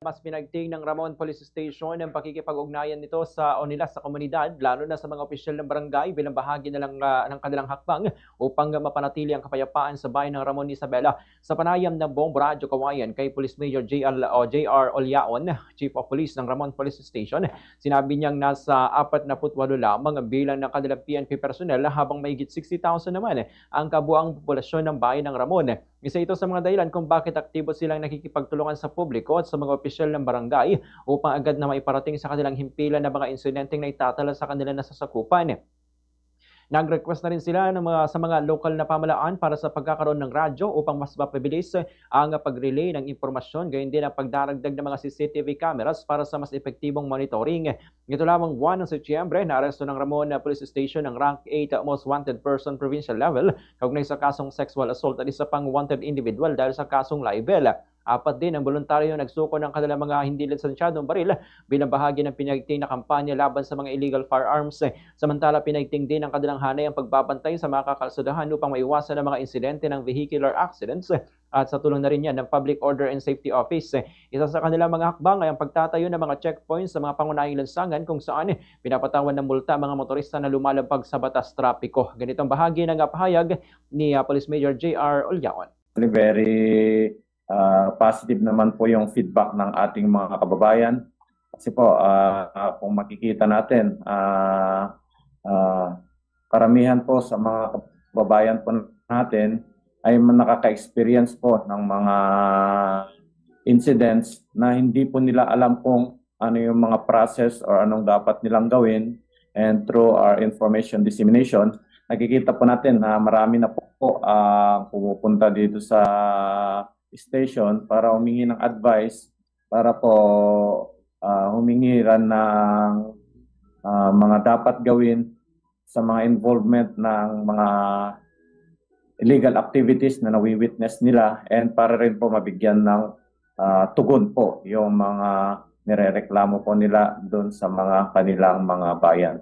Mas pinagting ng Ramon Police Station ang pakikipag-ugnayan nito sa sa komunidad, lalo na sa mga opisyal ng barangay bilang bahagi na lang ng kanilang hakbang upang mapanatili ang kapayapaan sa bayan ng Ramon Isabela. Sa panayam ng buong Radyo Kawayan kay Police Major J.R. Olyaon, Chief of Police ng Ramon Police Station, sinabi niyang nasa 48 lamang ang bilang ng kanilang PNP personnel habang mahigit 60,000 naman ang kabuang populasyon ng bayan ng Ramon. Isa ito sa mga dahilan kung bakit aktibo silang nakikipagtulungan sa publiko at sa mga opisyal ng barangay upang agad na maiparating sa kanilang himpilan na mga insidenteng na itatala sa kanilang nasasakupan. Nag-request na rin sila sa mga lokal na pamalaan para sa pagkakaroon ng radyo upang mas mapabilis ang pag-relay ng impormasyon, gayon din ang pagdaragdag ng mga CCTV cameras para sa mas epektibong monitoring. Ito lamang 1 ng Setyembre, naaresto ng Ramon Police Station ng rank 8 most wanted person provincial level kaugnay sa kasong sexual assault at isa pang wanted individual dahil sa kasong libel. Apat din ang voluntaryo nagsuko ng kanilang mga hindi lisensyadong baril bilang bahagi ng pinagting na kampanya laban sa mga illegal firearms. Samantala, pinagting din ng kanilang hanay ang pagbabantay sa mga kakalsadahan upang maiwasan ang mga insidente ng vehicular accidents at sa tulong na rin yan ng Public Order and Safety Office. Isa sa kanilang mga hakbang ay ang pagtatayo ng mga checkpoints sa mga pangunahing lansangan kung saan pinapatawan ng multa mga motorista na lumalabag sa batas trapiko. Ganitong bahagi ng pahayag ni Police Major J.R. Olyaon. Very positive naman po yung feedback ng ating mga kababayan. Kasi po, kung makikita natin, karamihan po sa mga kababayan po natin ay nakaka-experience po ng mga incidents na hindi po nila alam kung ano yung mga process or anong dapat nilang gawin. And through our information dissemination, nakikita po natin na marami na po pumupunta dito sa station para humingi ng advice, para po humingi rin ng mga dapat gawin sa mga involvement ng mga illegal activities na nawi-witness nila, and para rin po mabigyan ng tugon po yung mga nirereklamo po nila doon sa mga kanilang mga bayan.